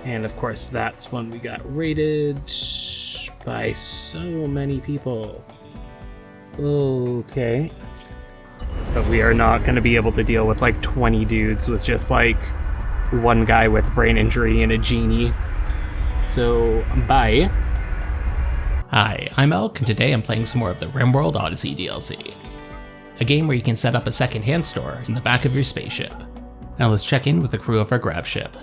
And of course, that's when we got raided by so many people. Okay. But we are not going to be able to deal with like 20 dudes with just like one guy with brain injury and a genie. So, bye. Hi, I'm Alch, and today I'm playing some more of the Rimworld Odyssey DLC. A game where you can set up a second-hand store in the back of your spaceship. Now let's check in with the crew of our Grav Ship.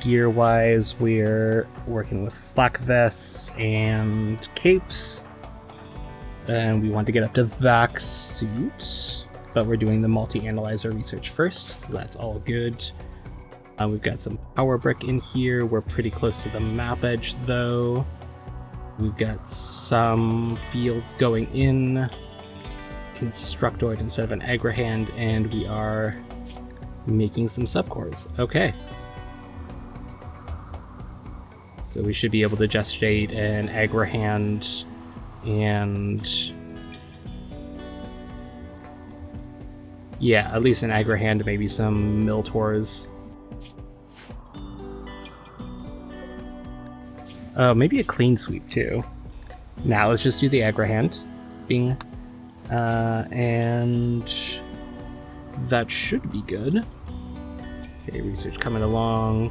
Gear-wise, we're working with flak vests and capes. And we want to get up to vac suits, but we're doing the multi-analyzer research first, so that's all good. We've got some power brick in here. We're pretty close to the map edge, though. We've got some fields going in. Constructoid instead of an agrahand, and we are making some subcores. Okay. So we should be able to gestate an agrahand and... yeah, at least an agrahand, maybe some miltors. Maybe a clean sweep too. Now let's just do the agrahand. Bing. And that should be good. Okay, research coming along.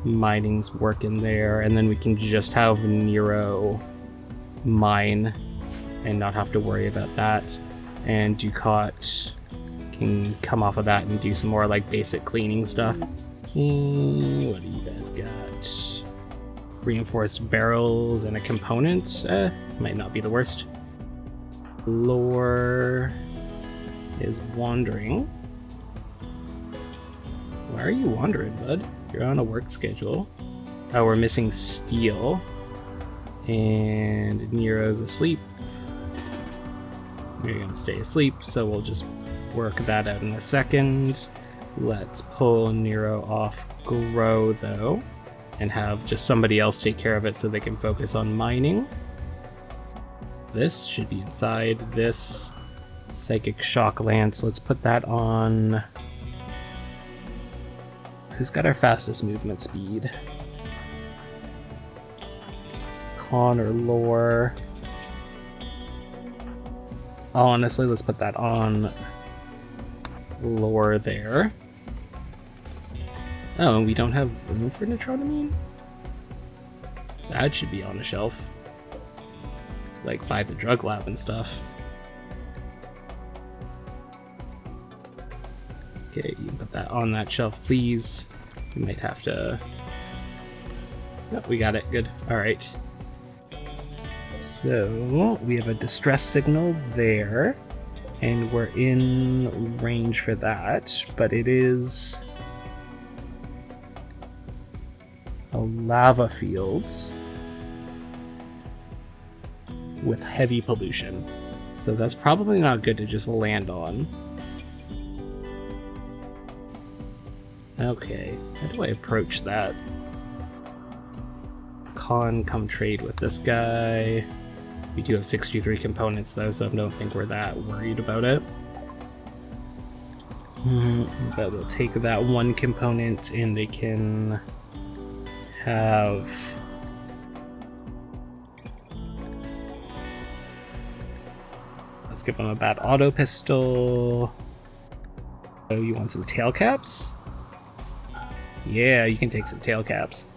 Mining's working there, and then we can just have Nero mine and not have to worry about that. And Ducat can come off of that and do some more like basic cleaning stuff. Okay, what do you guys got? Reinforced barrels and a component. Might not be the worst. Lore is wandering. Why are you wandering, bud? You're on a work schedule. Oh, we're missing steel. And Nero's asleep. You're gonna stay asleep, so we'll just work that out in a second. Let's pull Nero off Grow, though, and have just somebody else take care of it so they can focus on mining. This should be inside this Psychic Shock Lance. Let's put that on... who's got our fastest movement speed? Con or Lore? Honestly, let's put that on Lore there. Oh, and we don't have room for Neutrotamine? That should be on a shelf. Like by the drug lab and stuff. Okay, you can put that on that shelf, please. We might have to... nope, we got it. Good. Alright. So, we have a distress signal there. And we're in range for that. But it is... a lava fields with heavy pollution. So that's probably not good to just land on. Okay, how do I approach that? Con, come trade with this guy. We do have 63 components though, so I don't think we're that worried about it. But we'll take that one component and they can have... let's give them a bad auto pistol. Oh, you want some tail caps? Yeah, you can take some tail caps.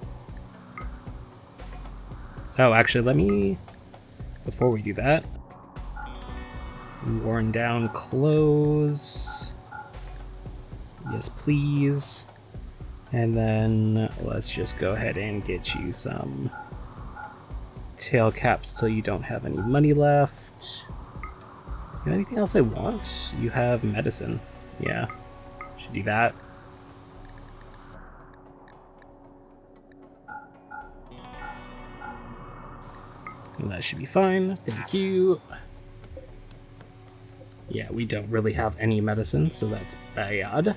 Oh, actually, let me... before we do that... worn down clothes. Yes, please. And then let's just go ahead and get you some tail caps till you don't have any money left. You know anything else I want? You have medicine. Yeah, should do that. And that should be fine. Thank you. Yeah, we don't really have any medicine, so that's bad.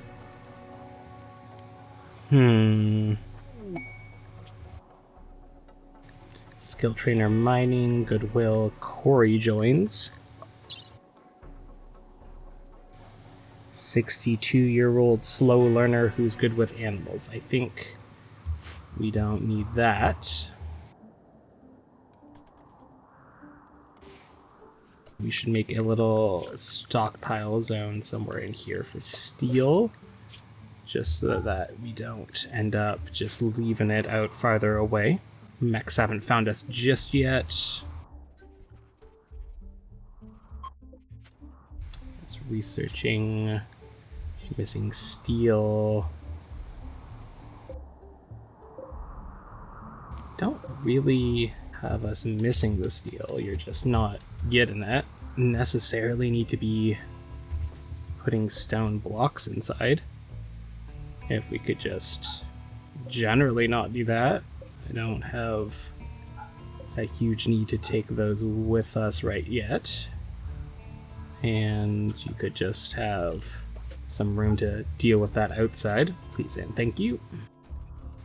Skill trainer mining, goodwill, Corey joins. 62-year-old slow learner who's good with animals. I think we don't need that. We should make a little stockpile zone somewhere in here for steel, just so that we don't end up just leaving it out farther away. Mechs haven't found us just yet. Just researching. Missing steel. Don't really have us missing the steel. You're just not getting it. Necessarily need to be putting stone blocks inside. If we could just generally not do that. I don't have a huge need to take those with us right yet. And you could just have some room to deal with that outside. Please and thank you.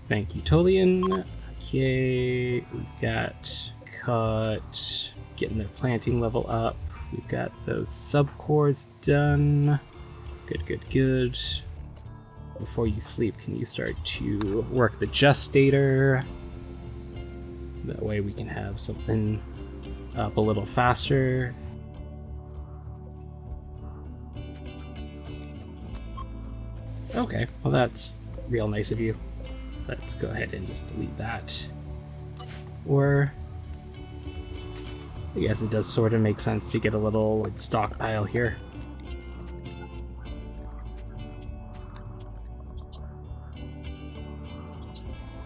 Thank you, Tolian. Okay, we've got cut, getting the planting level up. We've got those subcores done. Good, good, good. Before you sleep, can you start to work the gestator? That way we can have something up a little faster. Okay, well that's real nice of you. Let's go ahead and just delete that. Or, I guess it does sort of make sense to get a little stockpile here.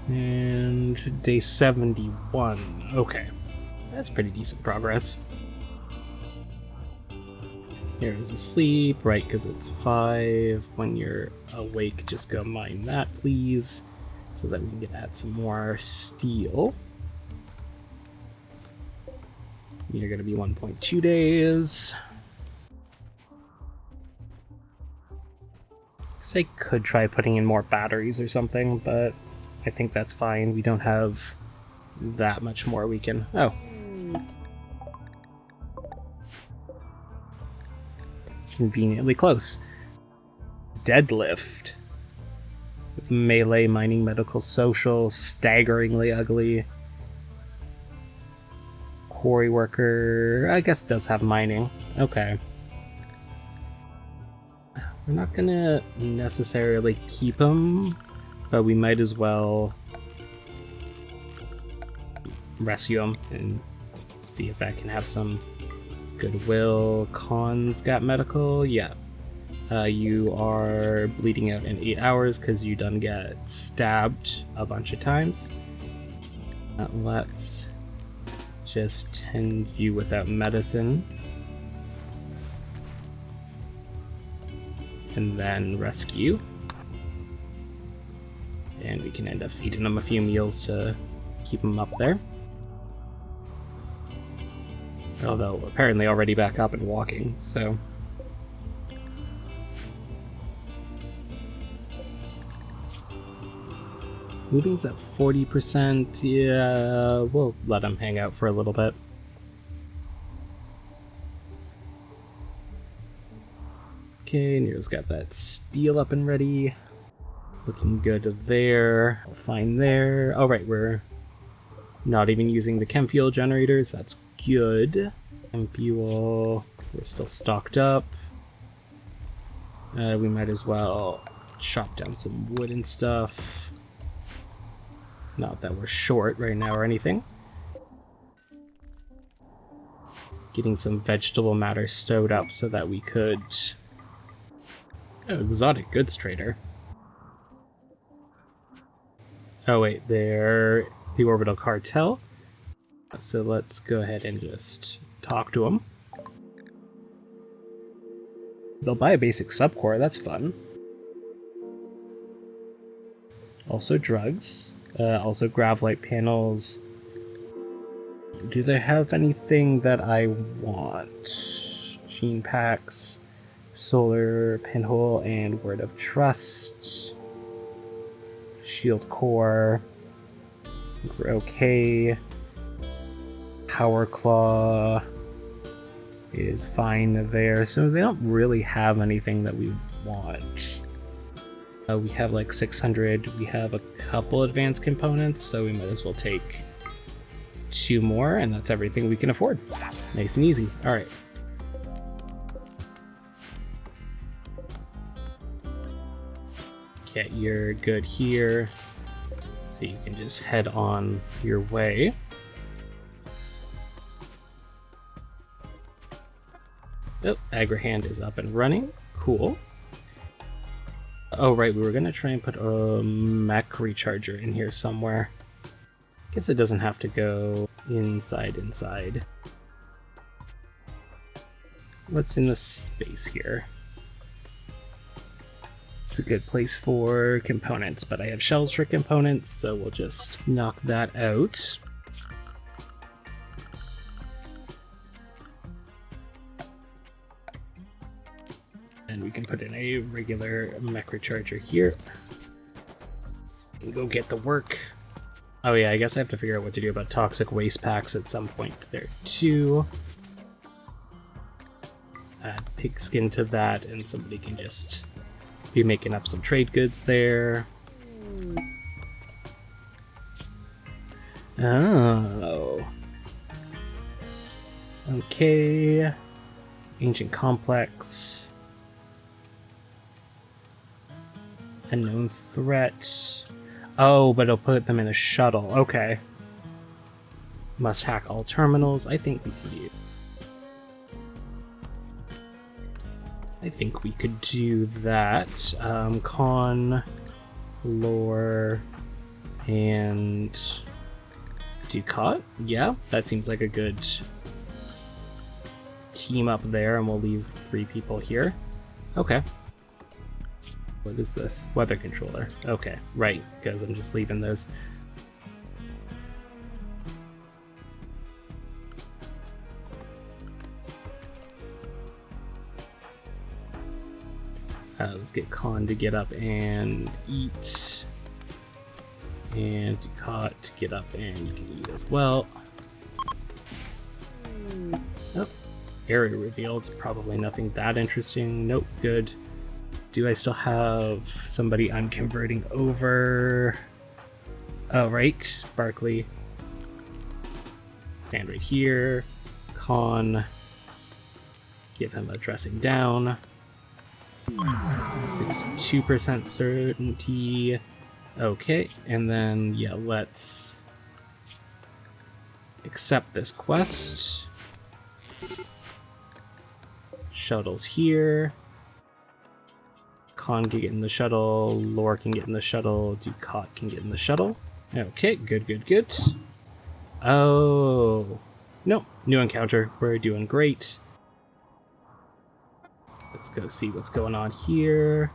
And day 71. Okay, that's pretty decent progress. Here's asleep, right, because it's 5. When you're awake, just go mine that, please, so that we can add some more steel. You're going to be 1.2 days. I could try putting in more batteries or something, but I think that's fine. We don't have that much more we can... Oh. Conveniently close. Deadlift. With melee, mining, medical, social, staggeringly ugly. Quarry worker, I guess does have mining. Okay. We're not gonna necessarily keep him, but we might as well rescue him and see if that can have some goodwill. Khan's got medical, yeah. You are bleeding out in 8 hours because you done get stabbed a bunch of times. Let's just tend you without medicine. And then rescue. And we can end up feeding them a few meals to keep them up there. Although apparently already back up and walking, so... Moving's at 40%, yeah, we'll let him hang out for a little bit. Okay, Nero's got that steel up and ready. Looking good there. Fine there. Oh right, we're not even using the chem fuel generators, that's good. Chem fuel, we're still stocked up. We might as well chop down some wood and stuff. Not that we're short right now or anything. Getting some vegetable matter stowed up so that we could... Oh, exotic goods trader. Oh wait, they're the orbital cartel. So let's go ahead and just talk to them. They'll buy a basic subcore, that's fun. Also drugs. Also gravlight panels. Do they have anything that I want? Gene packs, solar pinhole, and word of trust. Shield core. We're okay. Power claw is fine there. So they don't really have anything that we want? We have like 600. We have a couple advanced components, so we might as well take 2 more, and that's everything we can afford. Nice and easy. All right. Okay, you're good here, so you can just head on your way. Oh, Agrahand is up and running. Cool. Oh, right, we were going to try and put a mech recharger in here somewhere. Guess it doesn't have to go inside. What's in the space here? It's a good place for components, but I have shells for components, so we'll just knock that out. And we can put in a regular mech recharger here. We can go get the work. Oh yeah, I guess I have to figure out what to do about toxic waste packs at some point there too. Add pigskin to that, and somebody can just be making up some trade goods there. Oh. Okay. Ancient complex. Unknown threat. Oh, but it'll put them in a shuttle. Okay. Must hack all terminals. I think we could do that. Con, lore, and Ducat. Yeah, that seems like a good team up there, and we'll leave 3 people here. Okay. What is this? Weather controller. Okay, right, because I'm just leaving those. Let's get Khan to get up and eat. And Ducat to get up and you can eat as well. Oh, area revealed. Probably nothing that interesting. Nope, good. Do I still have somebody I'm converting over? Oh, right. Barkley. Stand right here. Con. Give him a dressing down. 62% certainty. Okay, and then, yeah, let's accept this quest. Shuttle's here. Con can get in the shuttle, Lore can get in the shuttle, Ducat can get in the shuttle. Okay, good. Oh, no, new encounter. We're doing great. Let's go see what's going on here.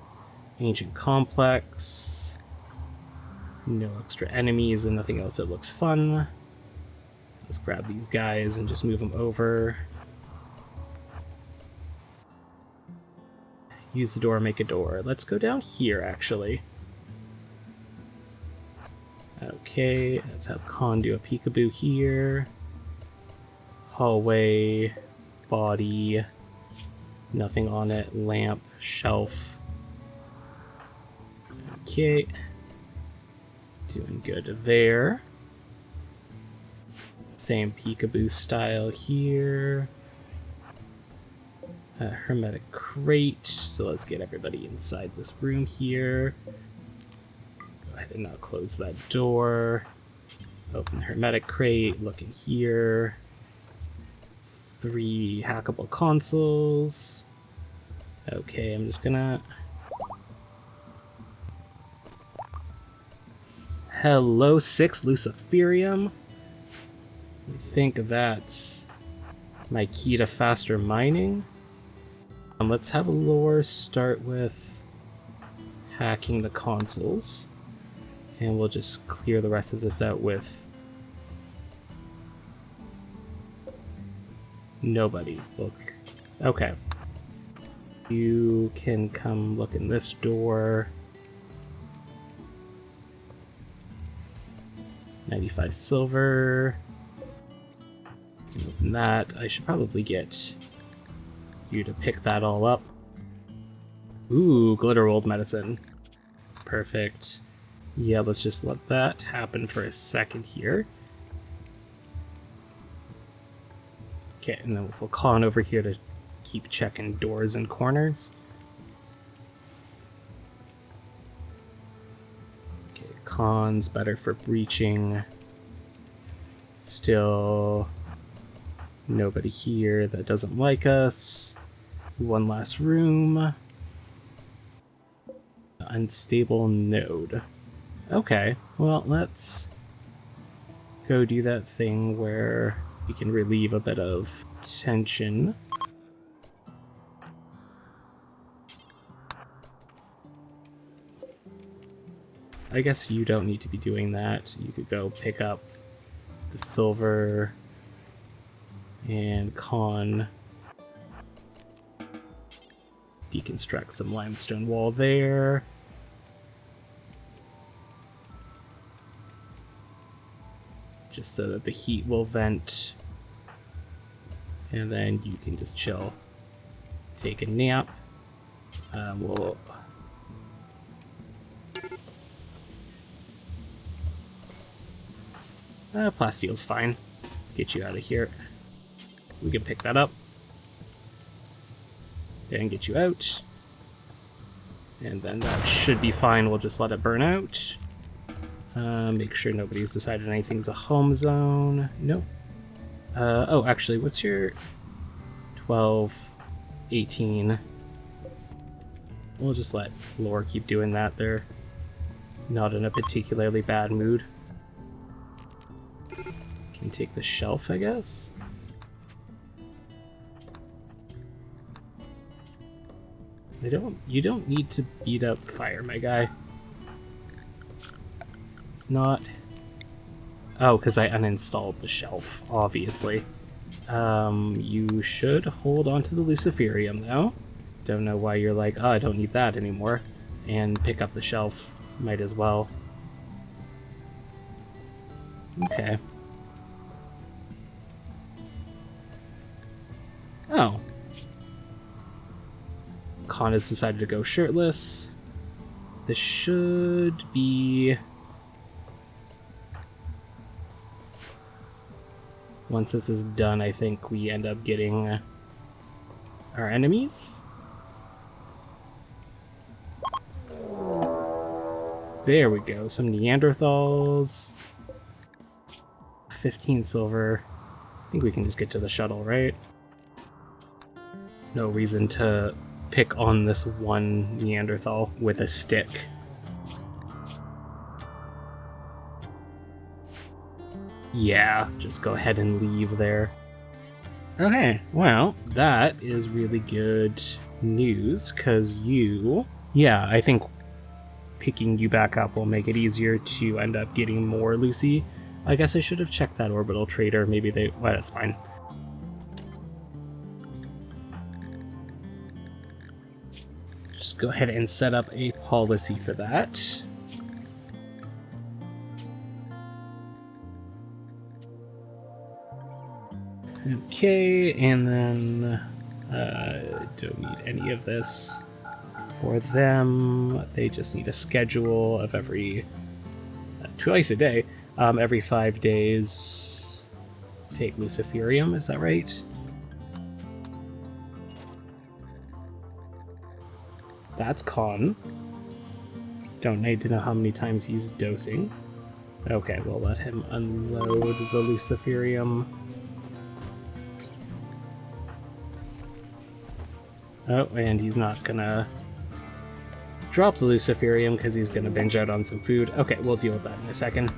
Ancient complex. No extra enemies and nothing else that looks fun. Let's grab these guys and just move them over. Use the door, make a door. Let's go down here, actually. Okay, let's have Khan do a peekaboo here. Hallway, body, nothing on it, lamp, shelf. Okay, doing good there. Same peekaboo style here. Hermetic crate, so let's get everybody inside this room here. Go ahead and now close that door. Open the hermetic crate, look in here. 3 hackable consoles. Okay, I'm just gonna... Hello, 6 Luciferium. I think that's my key to faster mining. Let's have a lore start with hacking the consoles, and we'll just clear the rest of this out with nobody. Look, okay. You can come look in this door. 95 silver. You can open that. I should probably get you to pick that all up. Ooh, glitter rolled medicine. Perfect. Yeah, let's just let that happen for a second here. Okay, and then we'll call on over here to keep checking doors and corners. Okay, con's better for breaching. Still nobody here that doesn't like us. One last room. Unstable node. Okay, well, let's go do that thing where we can relieve a bit of tension. I guess you don't need to be doing that. You could go pick up the silver and con. Deconstruct some limestone wall there. Just so that the heat will vent. And then you can just chill. Take a nap. We'll... plastile's fine. Let's get you out of here. We can pick that up. And get you out. And then that should be fine. We'll just let it burn out. Make sure nobody's decided anything's a home zone. Nope. Oh, actually, what's your 12, 18? We'll just let Lore keep doing that. They're not in a particularly bad mood. Can take the shelf, I guess. You don't need to beat up fire, my guy. It's not... Oh, because I uninstalled the shelf, obviously. You should hold on to the Luciferium, though. Don't know why you're like, oh, I don't need that anymore. And pick up the shelf. Might as well. Okay. Oh. Khan has decided to go shirtless. This should be... Once this is done, I think we end up getting our enemies. There we go, some Neanderthals. 15 silver. I think we can just get to the shuttle, right? No reason to pick on this one Neanderthal with a stick. Yeah, just go ahead and leave there. Okay, well, that is really good news, because you... Yeah, I think picking you back up will make it easier to end up getting more Lucy. I guess I should have checked that orbital trader. Maybe they... Well, that's fine. Just go ahead and set up a policy for that. Okay, and then don't need any of this for them. They just need a schedule of every twice a day, every 5 days. Take Luciferium, is that right? That's Con. Don't need to know how many times he's dosing. Okay, we'll let him unload the Luciferium. Oh, and he's not gonna drop the Luciferium because he's gonna binge out on some food. Okay, we'll deal with that in a second.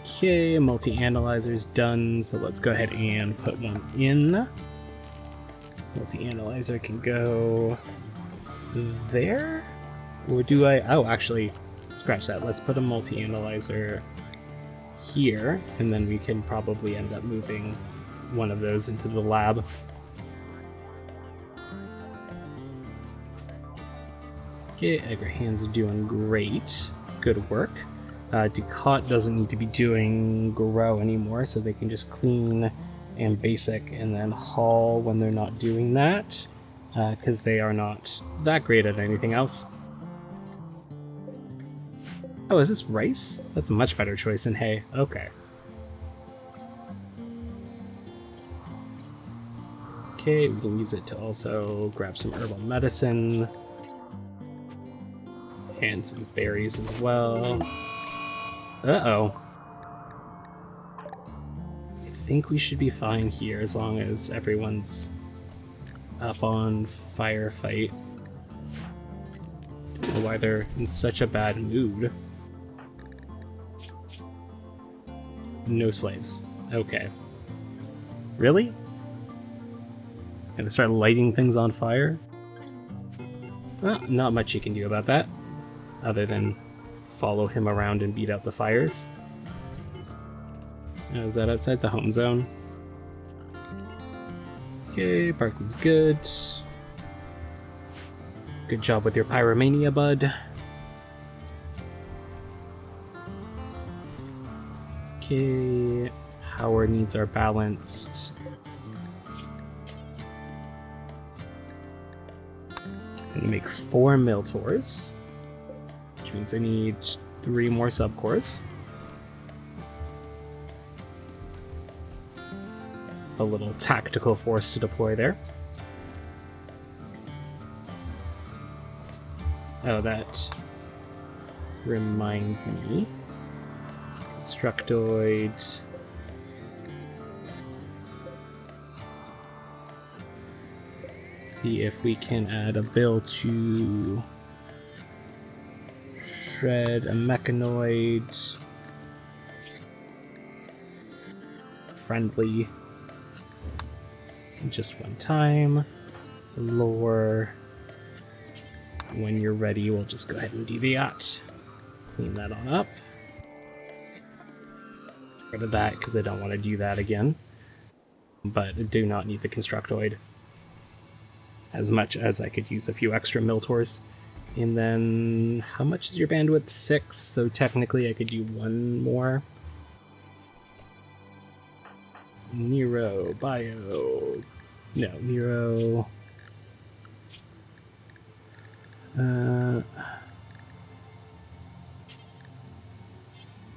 Okay, multi-analyzer's done, so let's go ahead and put one in. Multi-analyzer can go there? Or do I... Oh, actually, scratch that. Let's put a multi-analyzer here, and then we can probably end up moving one of those into the lab. Okay, Egrahan's doing great. Good work. Ducat doesn't need to be doing grow anymore, so they can just clean and basic, and then haul when they're not doing that, because they are not that great at anything else. Oh, is this rice? That's a much better choice than hay. Okay. Okay, we can use it to also grab some herbal medicine. And some berries as well. Uh-oh. I think we should be fine here as long as everyone's up on firefight. Don't know why they're in such a bad mood. No slaves. Okay. Really? Gonna start lighting things on fire? Well, not much you can do about that, other than follow him around and beat out the fires. Is that outside the home zone? Okay, Barkley's good. Good job with your pyromania, bud. Okay, power needs are balanced. I'm gonna make 4 Miltors, which means I need 3 more subcores. A little tactical force to deploy there. Oh, that reminds me. Constructoid. See if we can add a bill to shred a mechanoid. Friendly. Just one time. Lore. When you're ready, we'll just go ahead and do that. Clean that on up. Get rid of that because I don't want to do that again. But I do not need the Constructoid. As much as I could use a few extra Miltors. And then, how much is your bandwidth? 6, so technically I could do 1 more. Nero, Bio... No, Nero...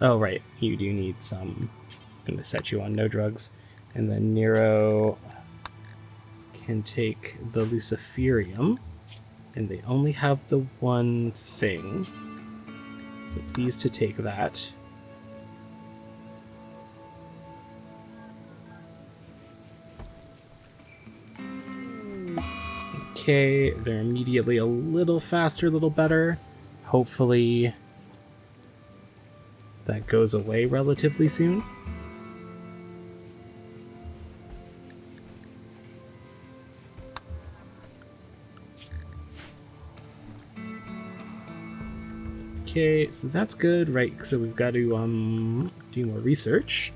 Oh, right, you do need some... I'm gonna set you on no drugs. And then Nero can take the Luciferium. And they only have the one thing. So please to take that. Okay, they're immediately a little faster, a little better. Hopefully that goes away relatively soon. Okay, so that's good, right? So we've got to do more research.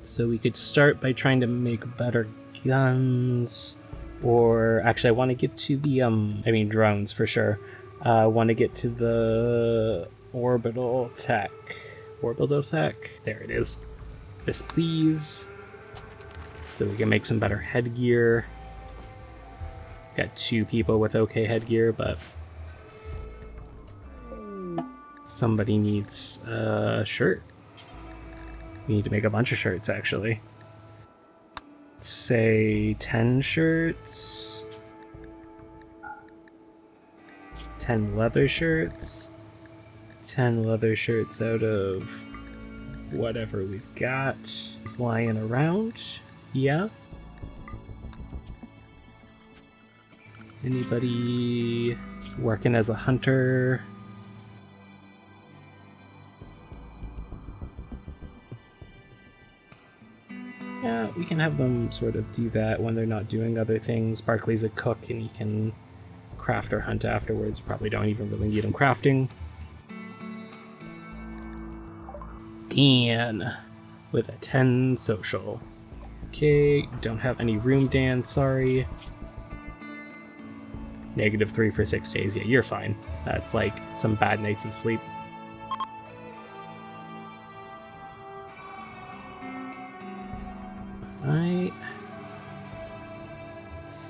So we could start by trying to make better guns, or actually I want to get to the drones for sure. I want to get to the orbital tech. Orbital tech, there it is. This please. So we can make some better headgear. Got 2 people with okay headgear, but somebody needs a shirt. We need to make a bunch of shirts, actually. Let's say 10 shirts. 10 leather shirts. 10 leather shirts out of whatever we've got. It's lying around. Yeah. Anybody working as a hunter? Yeah, we can have them sort of do that when they're not doing other things. Barkley's a cook and he can craft or hunt afterwards. Probably don't even really need him crafting. Dan with a 10 social. Okay, don't have any room, Dan, sorry. -3 for 6 days. Yeah, you're fine. That's like some bad nights of sleep. Alright.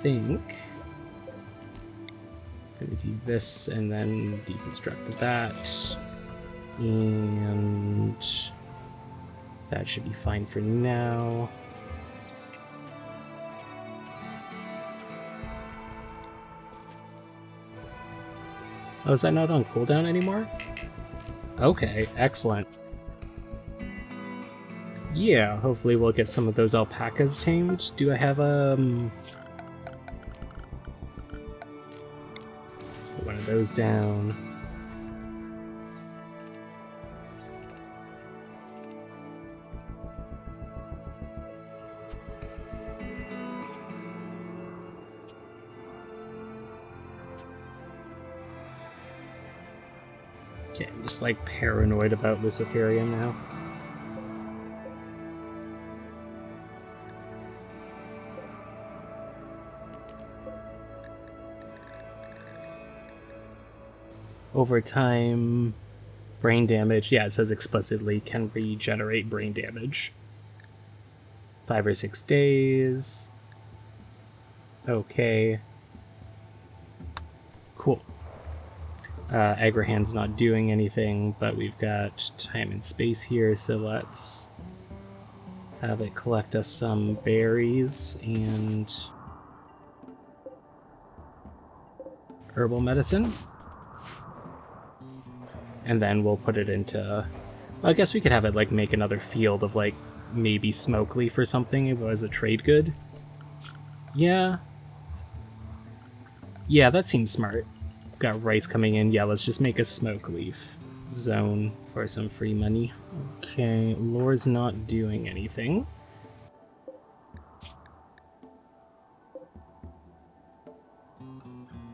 think I'm going to do this and then deconstruct that. And that should be fine for now. Oh, is that not on cooldown anymore? Okay, excellent. Yeah, hopefully we'll get some of those alpacas tamed. Do I have put one of those down. Okay, I'm just like paranoid about Luciferium now. Over time, brain damage. Yeah, it says explicitly can regenerate brain damage. 5 or 6 days. Okay. Cool. Agrahan's not doing anything, but we've got time and space here, so let's have it collect us some berries and herbal medicine. And then we'll put it into... Well, I guess we could have it, like, make another field of, like, maybe smoke leaf or something if it was a trade good. Yeah. Yeah, that seems smart. Got rice coming in. Yeah, let's just make a smoke leaf zone for some free money. Okay, Lore's not doing anything.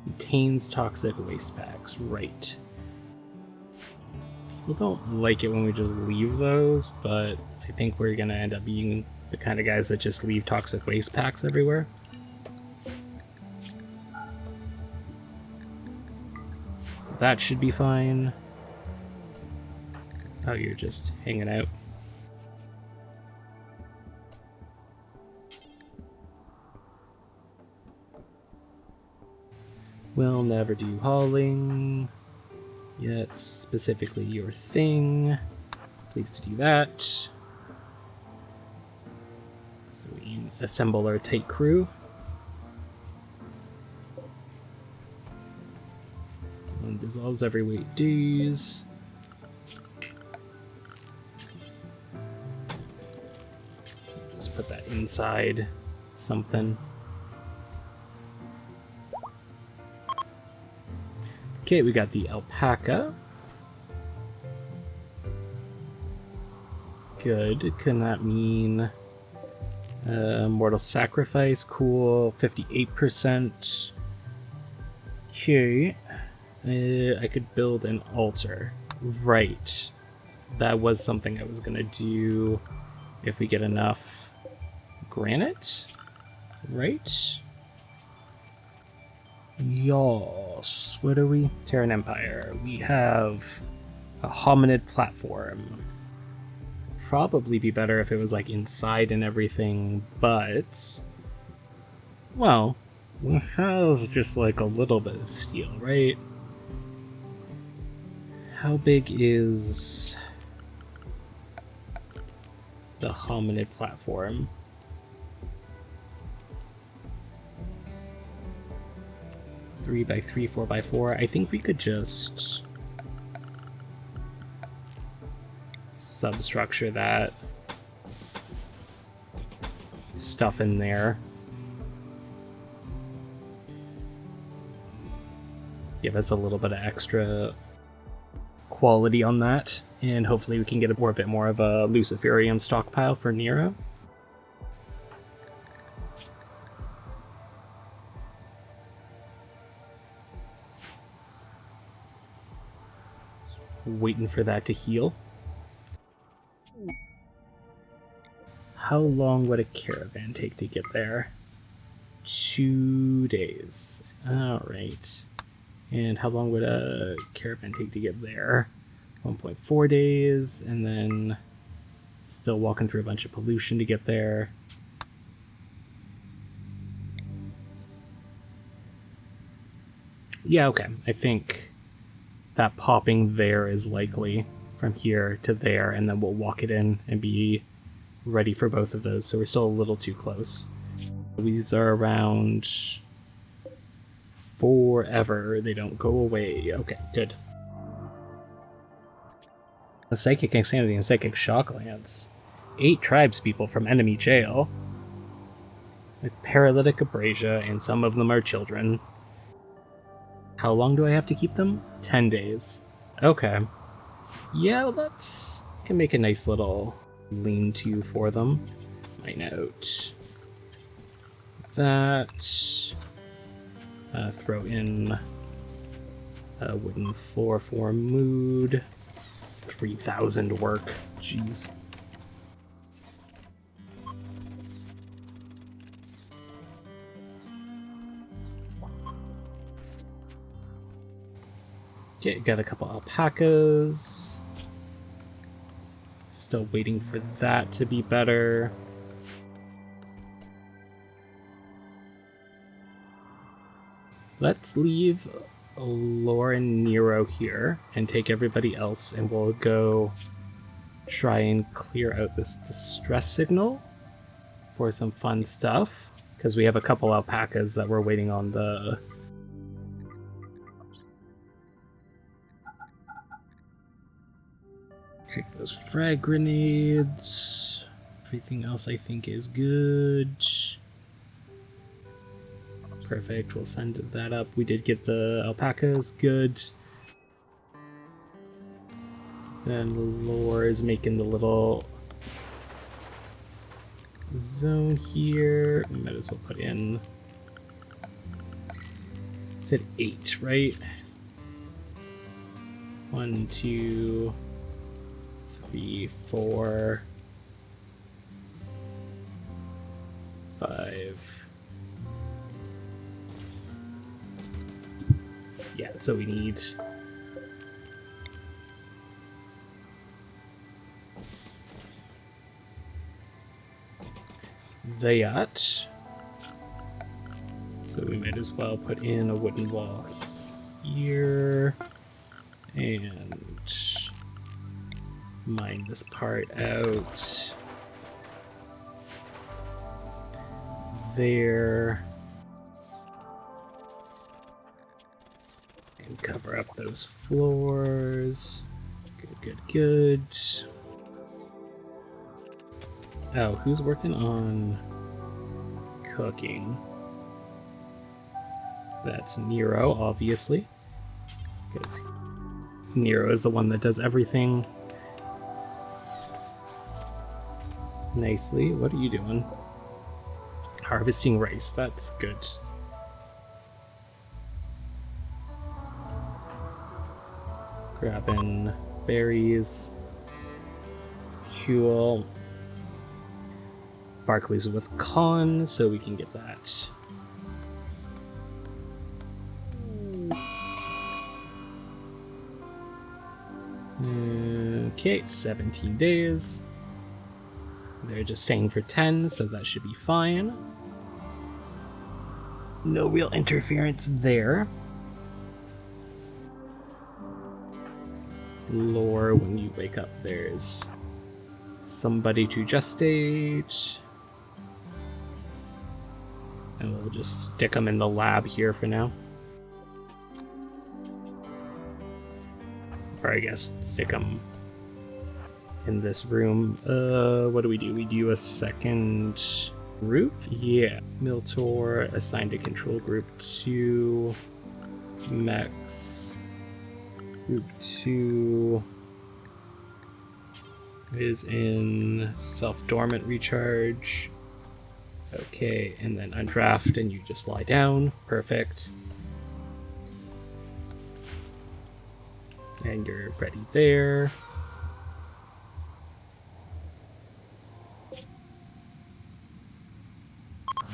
Contains toxic waste packs. Right. People don't like it when we just leave those, but I think we're gonna end up being the kind of guys that just leave toxic waste packs everywhere. So that should be fine. Oh, you're just hanging out. We'll never do hauling. Yeah, it's specifically your thing. Pleased to do that. So we assemble our tight crew. One dissolves every 8 days. Just put that inside something. Okay, we got the alpaca. Good. Can that mean mortal sacrifice? Cool. 58%. Okay. I could build an altar. Right. That was something I was gonna do if we get enough granite. Right? Yes. What are we? Terran Empire. We have a hominid platform. Probably be better if it was like inside and everything, but well, we have just like a little bit of steel, right? How big is the hominid platform? 3x3, 4x4. I think we could just substructure that stuff in there. Give us a little bit of extra quality on that, and hopefully we can get a bit more of a Luciferium stockpile for Nero. Waiting for that to heal. How long would a caravan take to get there? 2 days. Alright. And how long would a caravan take to get there? 1.4 days, and then still walking through a bunch of pollution to get there. Yeah, okay. I think that popping there is likely from here to there, and then we'll walk it in and be ready for both of those, so we're still a little too close. These are around forever. They don't go away. Okay, good. The Psychic Insanity and Psychic Shock Lance. 8 tribespeople from enemy jail. With paralytic abrasia, and some of them are children. How long do I have to keep them? 10 days. Okay. Yeah, let's... can make a nice little lean-to for them. My note. That. Throw in a wooden floor for mood. 3,000 work. Jeez. Okay, got a couple alpacas. Still waiting for that to be better. Let's leave Lore and Nero here and take everybody else, and we'll go try and clear out this distress signal for some fun stuff, because we have a couple alpacas that we're waiting on the... Check those frag grenades. Everything else I think is good. Perfect, we'll send that up. We did get the alpacas, good. Then Lore is making the little zone here. We might as well put in... It said 8, right? 1, 2, 3, 4, 5. Yeah, so we need... the yacht. So we might as well put in a wooden wall here. And mine this part out. There. And cover up those floors. Good, good, good. Oh, who's working on cooking? That's Nero, obviously. Because Nero is the one that does everything nicely. What are you doing? Harvesting rice, that's good. Grabbing berries. Cool. Barclay's with Con, so we can get that. Okay, 17 days. They're just staying for 10, so that should be fine. No real interference there. Lore, when you wake up, there's somebody to gestate. And we'll just stick them in the lab here for now. Or I guess stick them in this room. What do? We do a second group? Yeah. Miltor assigned to control group 2. Mechs. Group 2 is in self-dormant recharge. Okay, and then undraft and you just lie down. Perfect. And you're ready there.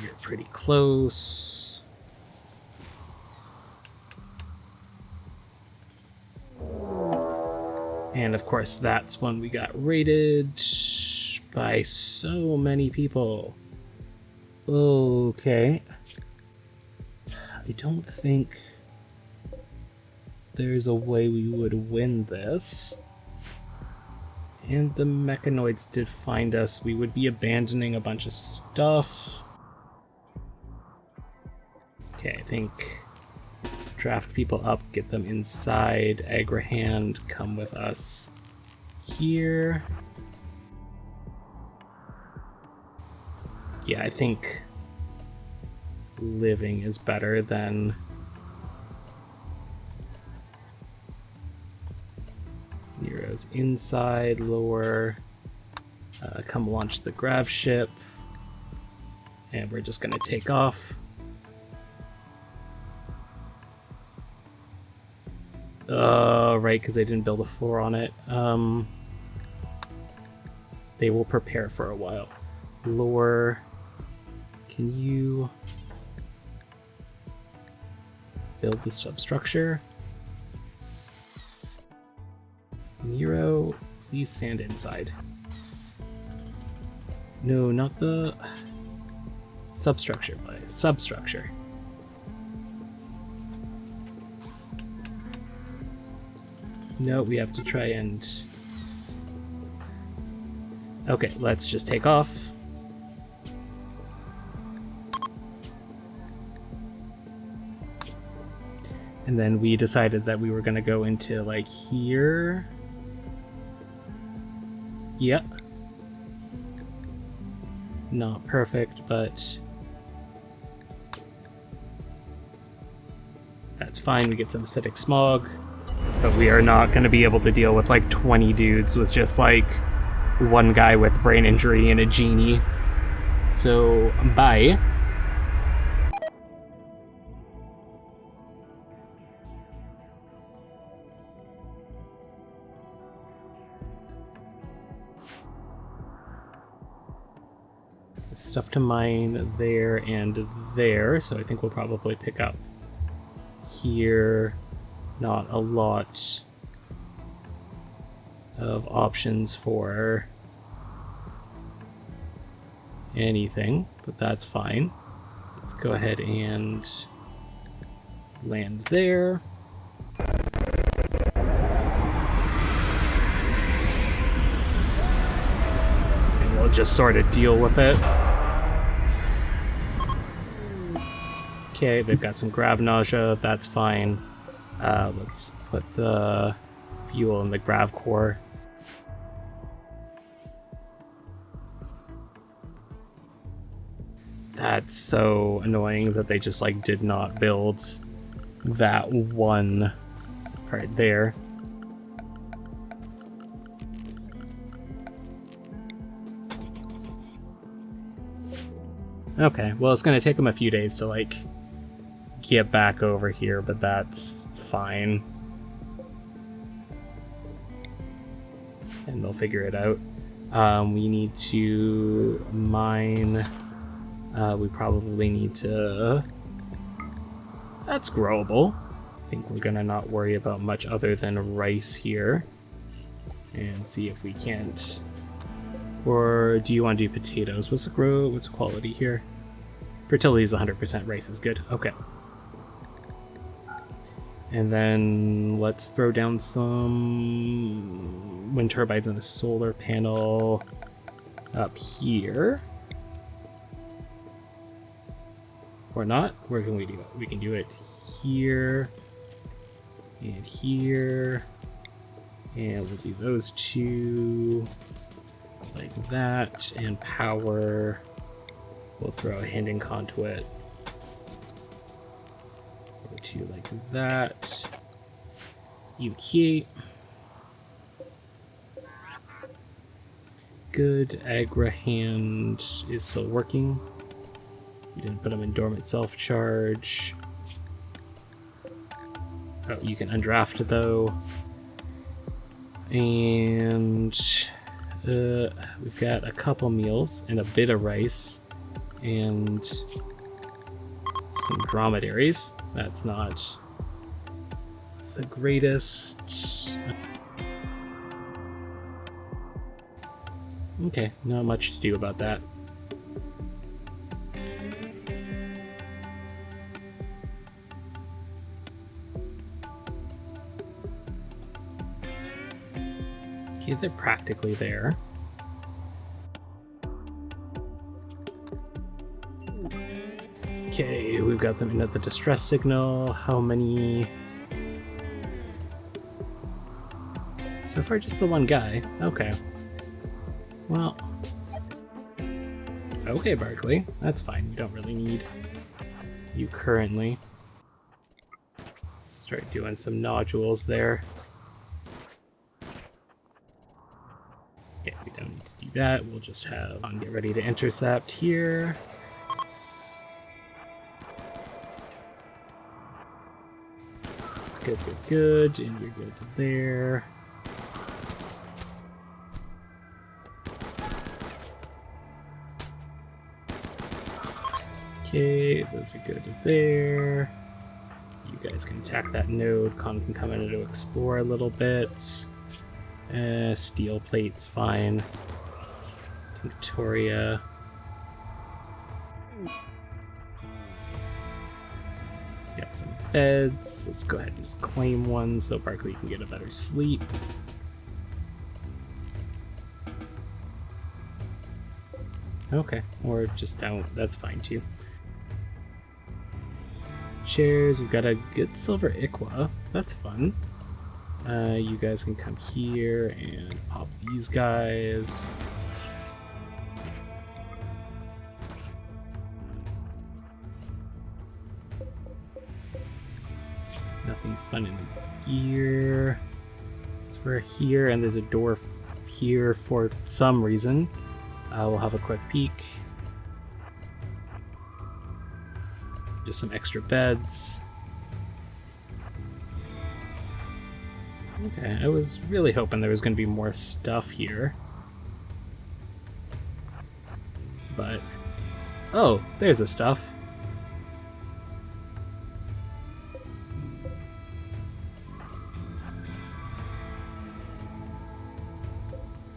You're pretty close. And of course that's when we got raided by so many people. Okay. I don't think there's a way we would win this. And the mechanoids did find us. We would be abandoning a bunch of stuff. Okay, I think draft people up, get them inside. Agrahand, come with us here. Yeah, I think living is better than Nero's inside, lower. Come launch the Grav Ship. And we're just gonna take off. Right, because they didn't build a floor on it. They will prepare for a while. Lore, can you build the substructure? Nero, please stand inside. No, not the substructure, but substructure. No, we have to try and... Okay, let's just take off. And then we decided that we were going to go into, like, here. Yep. Not perfect, but... that's fine, we get some acidic smog. But we are not going to be able to deal with, like, 20 dudes with just, like, one guy with brain injury and a genie. So, bye. Stuff to mine there and there, so I think we'll probably pick up here. Not a lot of options for anything, but that's fine. Let's go ahead and land there. And we'll just sort of deal with it. Okay, they've got some grav nausea, that's fine. Let's put the fuel in the grav core. That's so annoying that they just like did not build that one right there. Okay, well it's gonna take them a few days to like get back over here, but that's fine. And they'll figure it out. We need to mine. We probably need to... That's growable. I think we're gonna not worry about much other than rice here. And see if we can't... Or do you want to do potatoes? What's the quality here? Fertility is 100%, rice is good. Okay. And then let's throw down some wind turbines and a solar panel up here. Or not? Where can we do it? We can do it here and here. And we'll do those two like that. And power, we'll throw a hand in conduit. Two like that. Okay. Good. Agrahand is still working. We didn't put him in dormant self-charge. Oh, you can undraft though. And we've got a couple meals and a bit of rice and some dromedaries. That's not the greatest. Okay, not much to do about that. Okay, they're practically there. Okay, we've got them into the distress signal. How many? So far, just the one guy. Okay. Well. Okay, Barkley. That's fine. We don't really need you currently. Let's start doing some nodules there. Okay, we don't need to do that. We'll just have on get ready to intercept here. Good, good, good. And you're good there. Okay, those are good there. You guys can attack that node. Con can come in to explore a little bit. Steel plate's fine. Victoria. Got some beds. Let's go ahead and just claim one so Barkley can get a better sleep. Okay, or just don't. That's fine too. Chairs, we've got a good silver iqua. That's fun. You guys can come here and pop these guys. Nothing fun in the gear. So we're here, and there's a door here for some reason. We'll have a quick peek. Just some extra beds. Okay, I was really hoping there was going to be more stuff here. But... oh, there's the stuff.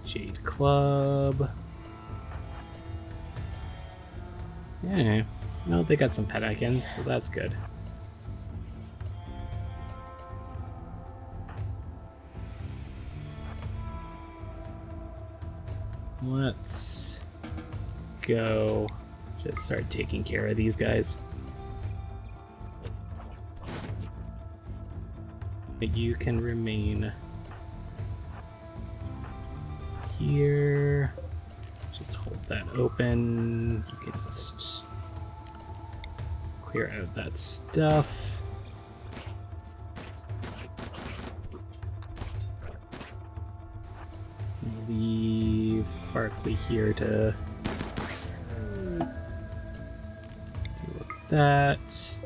Jade Club. Yeah. No, they got some pet icons, so that's good. Let's go just start taking care of these guys. You can remain here. Just hold that open. You can just clear out that stuff. Leave Barkley here to deal with that.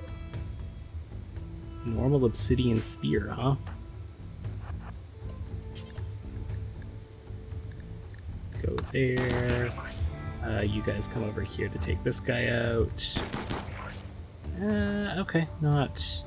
Normal obsidian spear, huh? Go there. You guys come over here to take this guy out. Okay, not...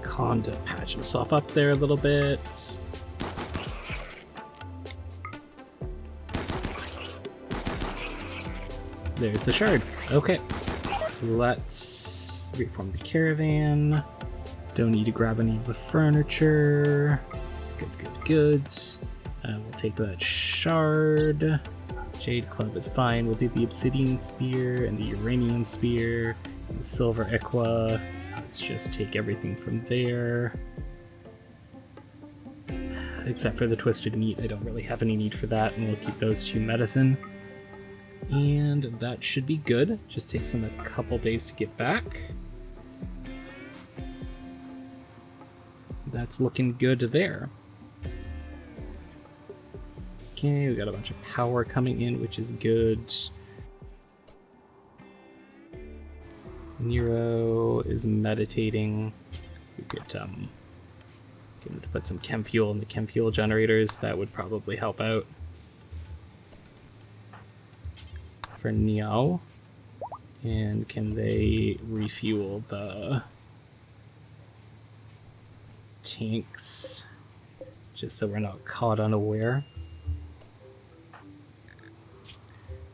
Con to patch himself up there a little bit. There's the shard. Okay. Let's reform the caravan. Don't need to grab any of the furniture. Good, good, goods. We'll take that shard. Jade Club is fine. We'll do the obsidian spear and the uranium spear and the silver iqua. Let's just take everything from there. Except for the twisted meat, I don't really have any need for that, and we'll keep those two medicine. And that should be good. Just takes them a couple days to get back. That's looking good there. Okay, we got a bunch of power coming in, which is good. Nero is meditating. We could get him to put some chem fuel in the chem fuel generators. That would probably help out. For Niao. And can they refuel the tanks? Just so we're not caught unaware.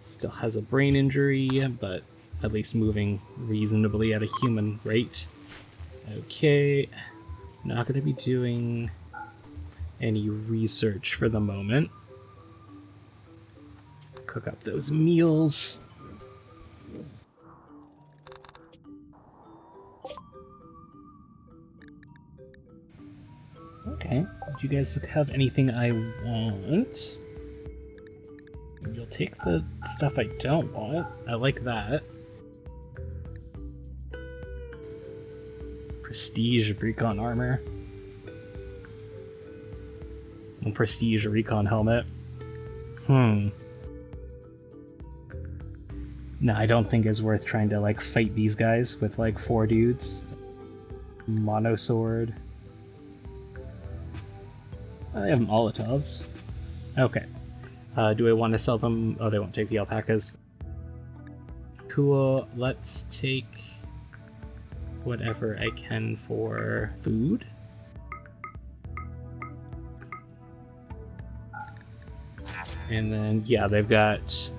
Still has a brain injury, but at least moving reasonably at a human rate. Okay, not going to be doing any research for the moment. Cook up those meals. Okay, do you guys have anything I want? You'll take the stuff I don't want. I like that. Prestige recon armor. And prestige recon helmet. No, I don't think it's worth trying to like fight these guys with like 4 dudes. Mono sword. I have Molotovs. Okay. Do I want to sell them? Oh, they won't take the alpacas. Cool. Let's take whatever I can for food. And then, yeah, they've got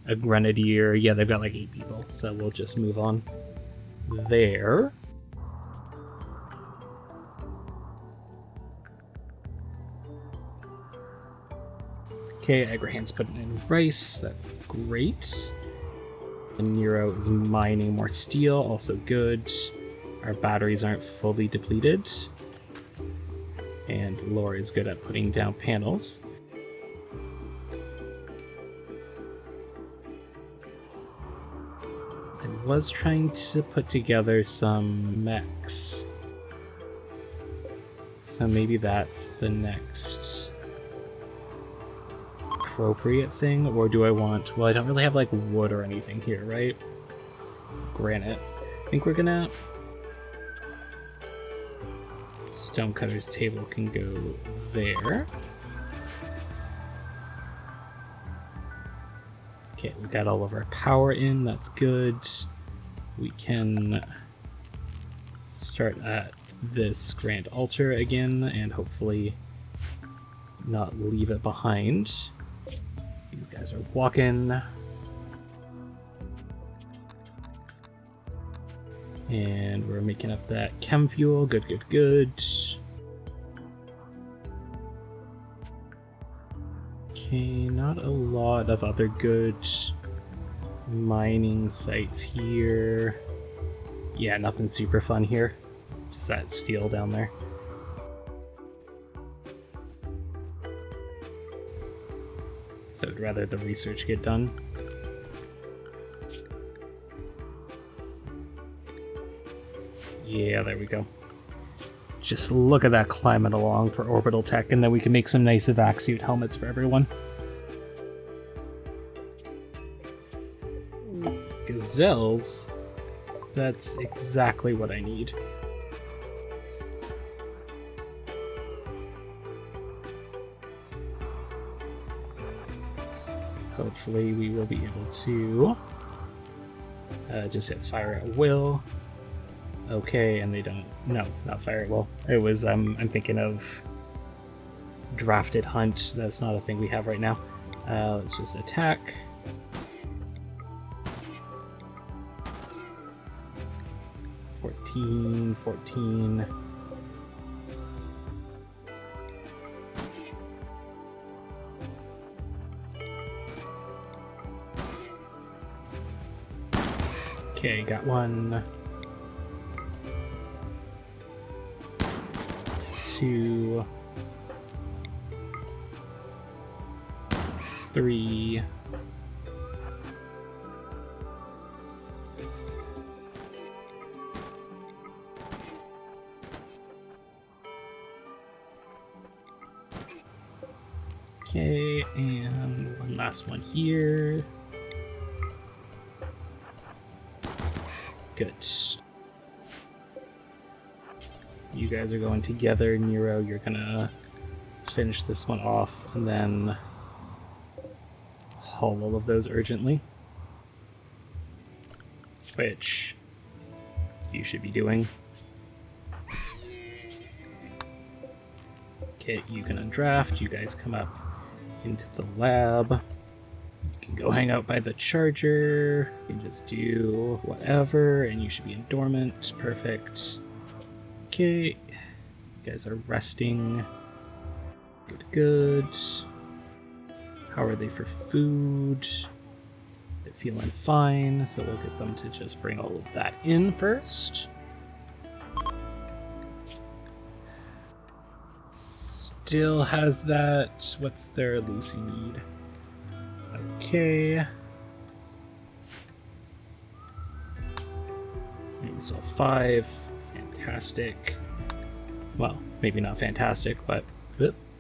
a grenadier. Yeah, they've got like 8 people, so we'll just move on there. Okay, Agrahan's putting in rice. That's great. And Nero is mining more steel. Also good. Our batteries aren't fully depleted. And Laura is good at putting down panels. I was trying to put together some mechs. So maybe that's the next appropriate thing, or do I want... Well, I don't really have like wood or anything here, right? Granite. I think we're gonna... Stonecutter's table can go there. Okay, we got all of our power in, that's good. We can start at this grand altar again and hopefully not leave it behind. These guys are walking. And we're making up that chem fuel. Good, good, good. Okay, not a lot of other good mining sites here. Yeah, nothing super fun here. Just that steel down there. So I'd rather the research get done. Yeah, there we go. Just look at that climbing along for orbital tech, and then we can make some nice evac suit helmets for everyone. Gazelles? That's exactly what I need. Hopefully we will be able to just hit fire at will. Okay, and they don't... No, not fire at will. It was, I'm thinking of drafted hunt. That's not a thing we have right now. Let's just attack. $14. Okay, got 1. 2. 3. Okay, and one last one here. Good. You guys are going together. Nero, you're gonna finish this one off and then haul all of those urgently. Which you should be doing. Okay, you can undraft. You guys come up into the lab. You can go hang out by the charger. You can just do whatever, and you should be in dormant. Perfect. Okay. You guys are resting. Good. How are they for food? They're feeling fine, so we'll get them to just bring all of that in first. Still has that. What's their Lucy need? Okay. So 5. Fantastic. Well, maybe not fantastic, but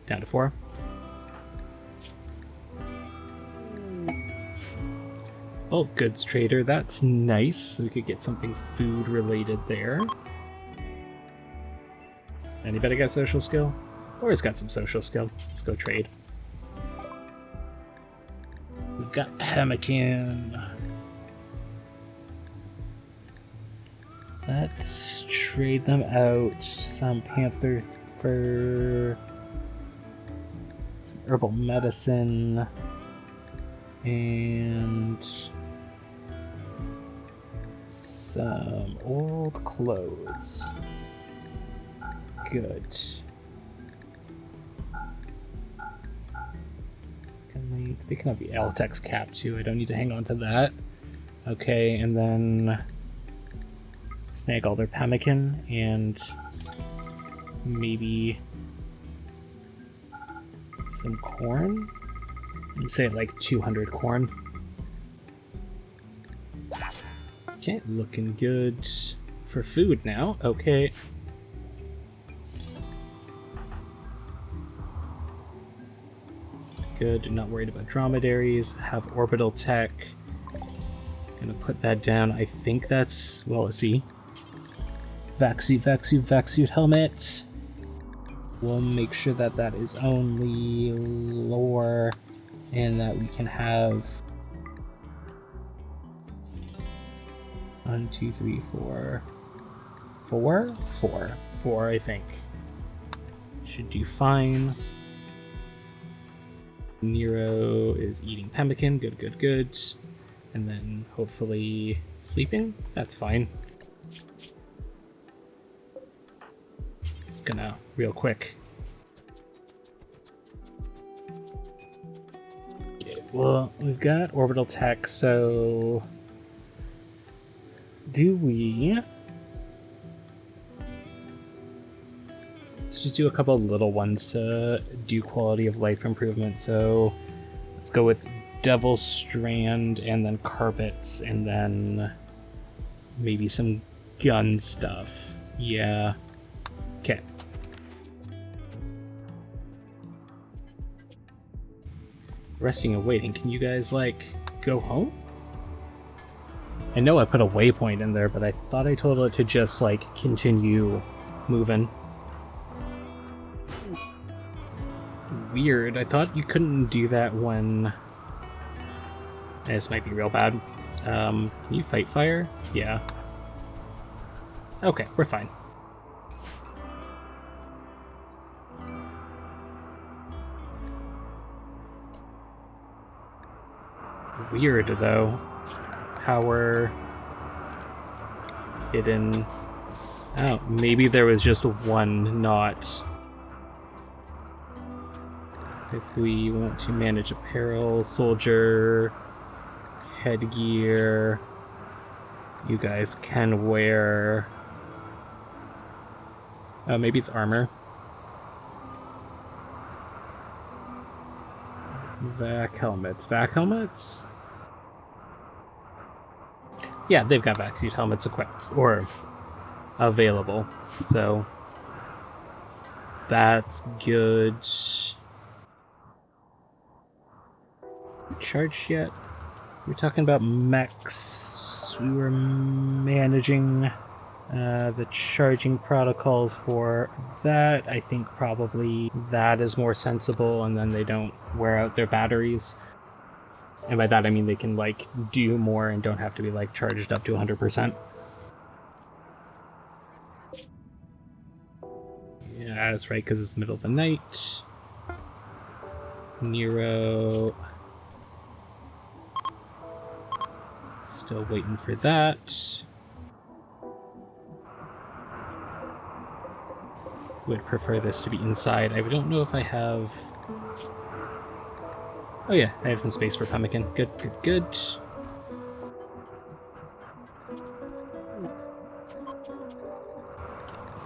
down to 4. Bulk goods trader, that's nice. We could get something food related there. Anybody got social skill? Laura's got some social skill. Let's go trade. We've got pemmican. Let's trade them out. Some panther fur, some herbal medicine, and some old clothes. Good. They can have the Altex cap too. I don't need to hang on to that. Okay, and then snag all their pemmican and maybe some corn. I'd say like 200 corn. Okay, looking good for food now. Okay. Good, not worried about dromedaries. Have orbital tech. Gonna put that down. I think that's, well, let's see. Vac-suit helmet. We'll make sure that that is only lore and that we can have 1, 2, 3, 4. 4? 4. 4, I think. Should do fine. Nero is eating pemmican. Good, good, good. And then hopefully sleeping. That's fine. Just gonna real quick. Okay, well, we've got orbital tech, so do we? Let's just do a couple of little ones to do quality of life improvement. So let's go with Devil's Strand and then carpets and then maybe some gun stuff. Yeah. Okay. Resting and waiting. Can you guys, like, go home? I know I put a waypoint in there, but I thought I told it to just, like, continue moving. Weird. I thought you couldn't do that when... This might be real bad. Can you fight fire? Yeah. Okay, we're fine. Weird, though. Power... Hidden... Oh, maybe there was just one not... If we want to manage apparel, soldier, headgear, you guys can wear... Oh, maybe it's armor. Vac helmets. Vac helmets? Yeah, they've got vac suit helmets equipped, or available, so that's good. Charged yet? We're talking about mechs. We were managing the charging protocols for that. I think probably that is more sensible, and then they don't wear out their batteries. And by that I mean they can, like, do more and don't have to be, like, charged up to 100%. Yeah, that's right, because it's the middle of the night. Nero. Still waiting for that. Would prefer this to be inside. I don't know if I have... Oh yeah, I have some space for pemmican. Good, good, good.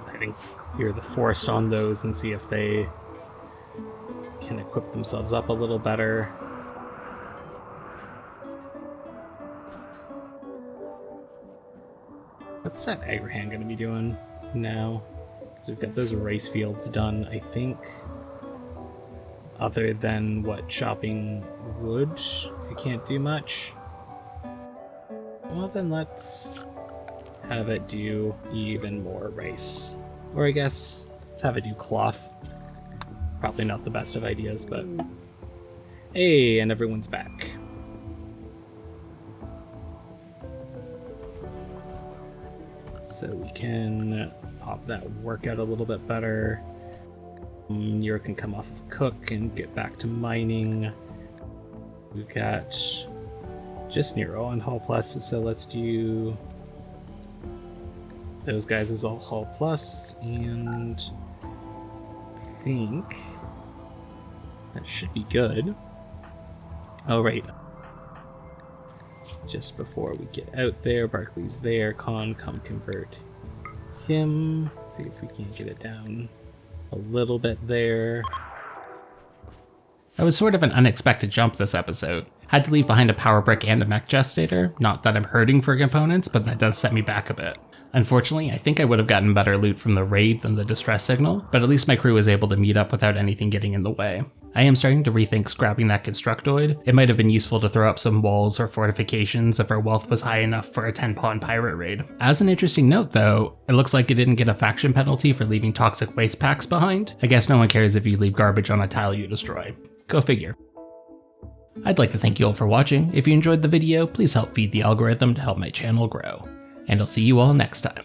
I think clear the forest on those and see if they can equip themselves up a little better. What's that Agrahan going to be doing now? So we've got those rice fields done, I think. Other than what, chopping wood? I can't do much. Well then let's have it do even more rice. Or I guess let's have it do cloth. Probably not the best of ideas, but hey, and everyone's back. So we can pop that workout a little bit better. Nero can come off of cook and get back to mining. We've got just Nero on Hull Plus, so let's do those guys as all Hull Plus, and I think that should be good. Oh, right. Just before we get out there, Barkley's there. Come convert him. See if we can get it down a little bit there. That was sort of an unexpected jump this episode. Had to leave behind a power brick and a mech gestator. Not that I'm hurting for components, but that does set me back a bit. Unfortunately, I think I would have gotten better loot from the raid than the distress signal, but at least my crew was able to meet up without anything getting in the way. I am starting to rethink scrapping that constructoid. It might have been useful to throw up some walls or fortifications if our wealth was high enough for a 10-pawn pirate raid. As an interesting note though, it looks like it didn't get a faction penalty for leaving toxic waste packs behind. I guess no one cares if you leave garbage on a tile you destroy. Go figure. I'd like to thank you all for watching. If you enjoyed the video, please help feed the algorithm to help my channel grow. And I'll see you all next time.